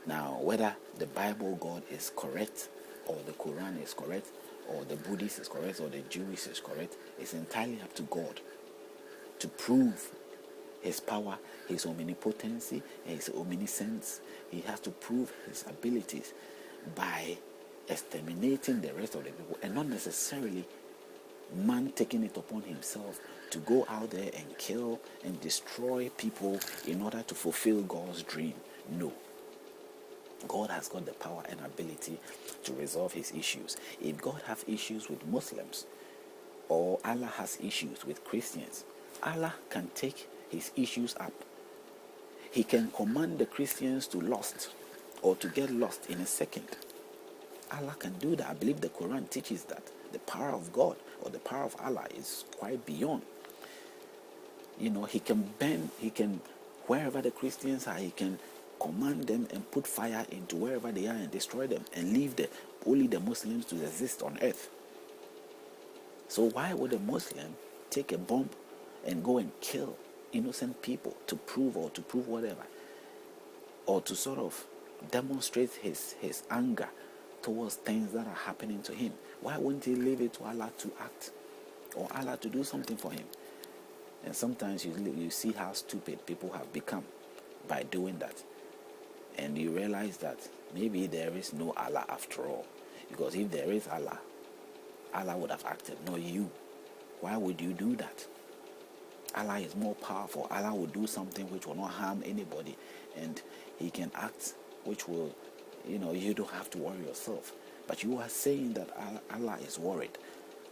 Now, whether the Bible God is correct, or the Quran is correct, or the Buddhist is correct, or the Jewish is correct, it's entirely up to God to prove his power, his omnipotency, his omniscience. He has to prove his abilities by exterminating the rest of the people, and not necessarily man taking it upon himself to go out there and kill and destroy people in order to fulfill God's dream. No. God has got the power and ability to resolve his issues. If God has issues with Muslims, or Allah has issues with Christians, Allah can take his issues up. He can command the Christians to lust or to get lost in a second. Allah can do that. I believe the Quran teaches that the power of God or the power of Allah is quite beyond. He can bend, wherever the Christians are, he can command them and put fire into wherever they are and destroy them and leave only the Muslims to exist on earth. So why would a Muslim take a bomb and go and kill innocent people to prove whatever, or to sort of demonstrate his anger towards things that are happening to him? Why wouldn't he leave it to Allah to act, or Allah to do something for him? And sometimes you see how stupid people have become by doing that, and you realize that maybe there is no Allah after all. Because if there is Allah, Allah would have acted, not you. Why would you do that? Allah is more powerful. Allah will do something which will not harm anybody, and he can act which will, you don't have to worry yourself. But you are saying that Allah is worried,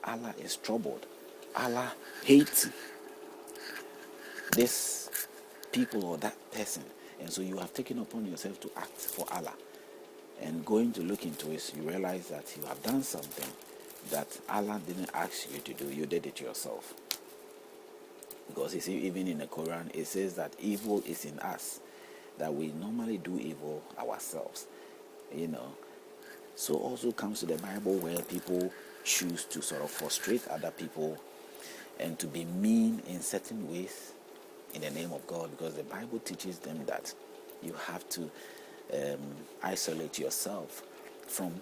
Allah is troubled, Allah hates this people or that person, and so you have taken upon yourself to act for Allah. And going to look into it, you realize that you have done something that Allah didn't ask you to do. You did it yourself. Because you see, even in the Quran, it says that evil is in us, that we normally do evil ourselves. So also comes to the Bible, where people choose to sort of frustrate other people and to be mean in certain ways in the name of God, because the Bible teaches them that you have to isolate yourself from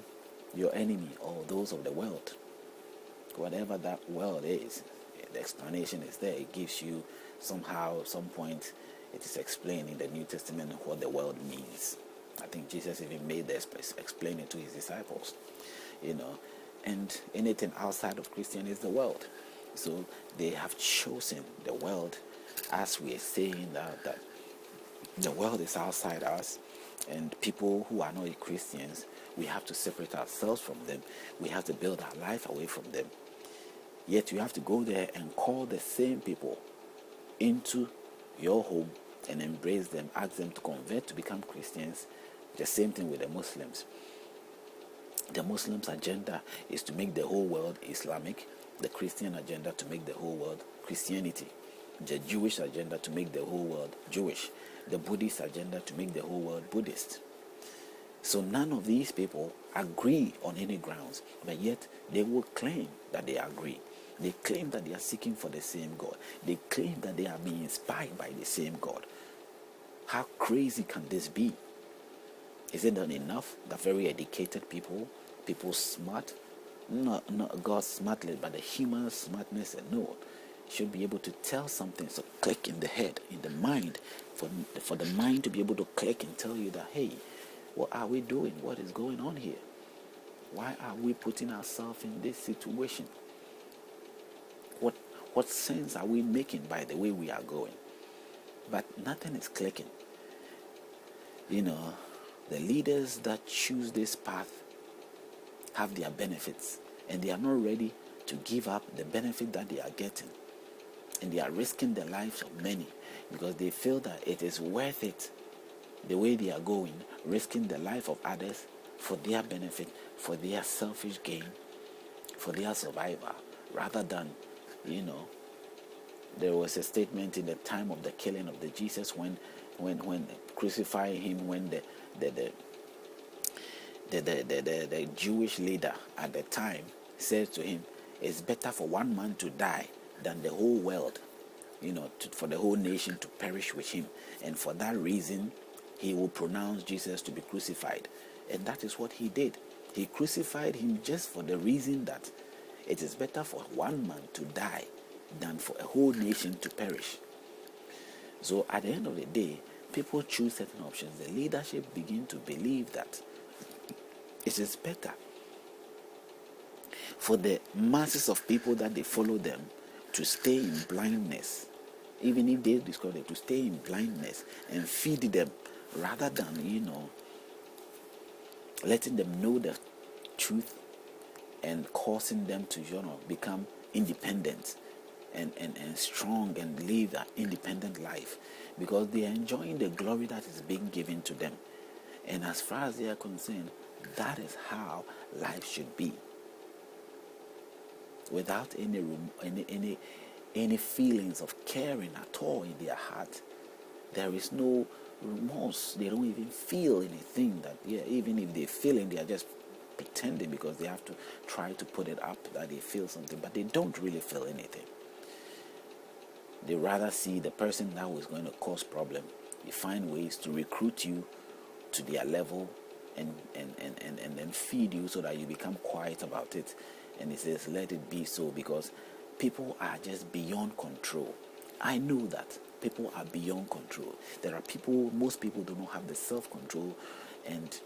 your enemy or those of the world. Whatever that world is, the explanation is there. It gives you somehow, some point, it is explained in the New Testament what the world means. I think Jesus even made this, explain it to his disciples. And anything outside of Christian is the world. So they have chosen the world, as we are saying that the world is outside us, and people who are not Christians, we have to separate ourselves from them. We have to build our life away from them. Yet you have to go there and call the same people into your home and embrace them, ask them to convert to become Christians. The same thing with the Muslims. The Muslims' agenda is to make the whole world Islamic. The Christian agenda to make the whole world Christianity. The Jewish agenda to make the whole world Jewish. The Buddhist agenda to make the whole world Buddhist. So none of these people agree on any grounds, but yet they will claim that they agree. They claim that they are seeking for the same God. They claim that they are being inspired by the same God. How crazy can this be? Is it not enough that very educated people smart, not God's smartness, but the human smartness alone, should be able to tell something, so click in the head, in the mind, for the mind to be able to click and tell you that, hey, what are we doing? What is going on here? Why are we putting ourselves in this situation? What sense are we making by the way we are going? But nothing is clicking. The leaders that choose this path have their benefits, and they are not ready to give up the benefit that they are getting. And they are risking the lives of many because they feel that it is worth it the way they are going, risking the life of others for their benefit, for their selfish gain, for their survival, rather than, there was a statement in the time of the killing of the Jesus when crucifying him, when the Jewish leader at the time said to him, it's better for one man to die than the whole world, for the whole nation to perish with him. And for that reason, he will pronounce Jesus to be crucified. And that is what he did. He crucified him just for the reason that it is better for one man to die than for a whole nation to perish. So at the end of the day, people choose certain options. The leadership begin to believe that it is better for the masses of people that they follow them to stay in blindness, even if they describe it, to stay in blindness and feed them, rather than, letting them know the truth and causing them to, become independent and strong and live an independent life, because they are enjoying the glory that is being given to them. And as far as they are concerned, that is how life should be, without any feelings of caring at all in their heart. There is no remorse. They don't even feel anything. That, even if they feel it, they are just pretending, because they have to try to put it up that they feel something, but they don't really feel anything. They rather see the person that was going to cause problem. They find ways to recruit you to their level and then feed you so that you become quiet about it. And he says, let it be so, because people are just beyond control. I know that people are beyond control. There are most people do not have the self-control, and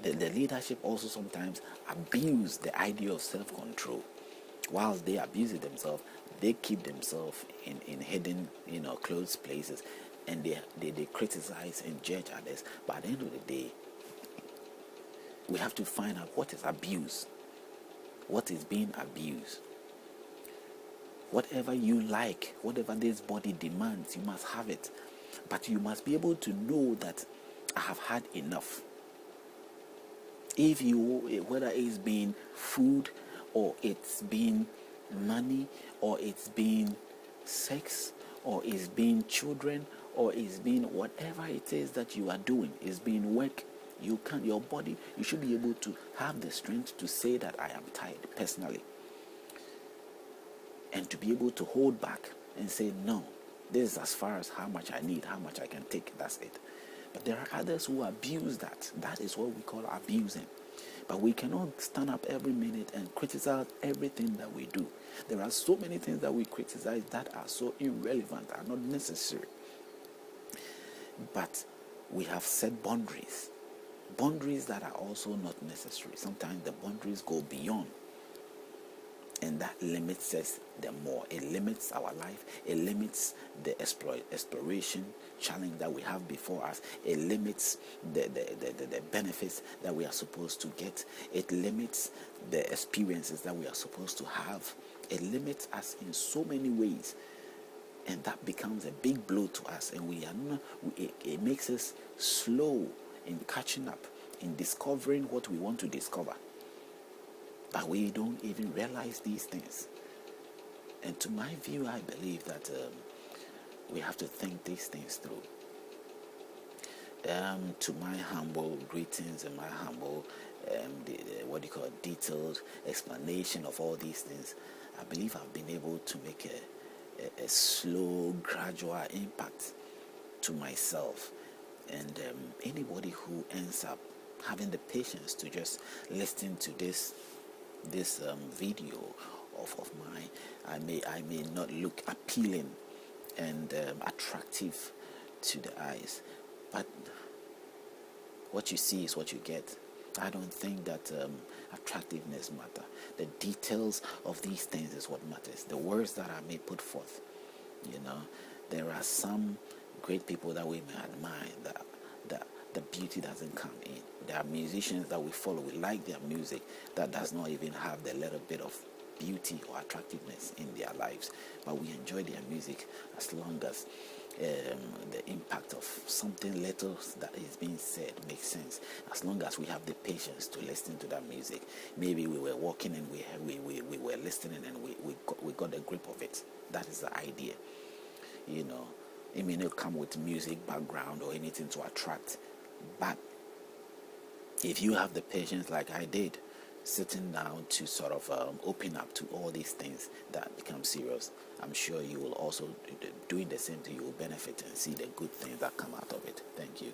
the leadership also sometimes abuse the idea of self-control. Whilst they abuse it themselves, they keep themselves in hidden, closed places, and they criticize and judge others. But at the end of the day, we have to find out what is abuse, what is being abused. Whatever you like, whatever this body demands, you must have it. But you must be able to know that I have had enough. Whether it's been food, or it's been money, or it's been sex, or it's been children, or it's been whatever it is that you are doing, it's been work, your body, you should be able to have the strength to say that I am tired personally. And to be able to hold back and say, no, this is as far as how much I need, how much I can take, that's it. But there are others who abuse that. That is what we call abusing. But we cannot stand up every minute and criticize everything that we do. There are so many things that we criticize that are so irrelevant, are not necessary. But we have set boundaries. Boundaries that are also not necessary. Sometimes the boundaries go beyond. And that limits us the more. It limits our life. It limits the exploration challenge that we have before us. It limits the benefits that we are supposed to get. It limits the experiences that we are supposed to have. It limits us in so many ways. And that becomes a big blow to us. And it makes us slow in catching up, in discovering what we want to discover. But we don't even realize these things. And to my view, I believe that we have to think these things through. To my humble greetings and my humble, detailed explanation of all these things, I believe I've been able to make a slow, gradual impact to myself. And anybody who ends up having the patience to just listen to this video of mine, I may not look appealing and attractive to the eyes, but what you see is what you get. I don't think that attractiveness matter. The details of these things is what matters. The words that I may put forth. There are some great people that we may admire that the beauty doesn't come in. There are musicians that we follow, we like their music, that does not even have the little bit of beauty or attractiveness in their lives, but we enjoy their music as long as the impact of something little that is being said makes sense, as long as we have the patience to listen to that music. Maybe we were walking and we were listening and we got a grip of it. That is the idea. It may not come with music background or anything to attract, but if you have the patience like I did sitting down to sort of open up to all these things that become serious, I'm sure you will also, doing the same thing, you will benefit and see the good things that come out of it. Thank you.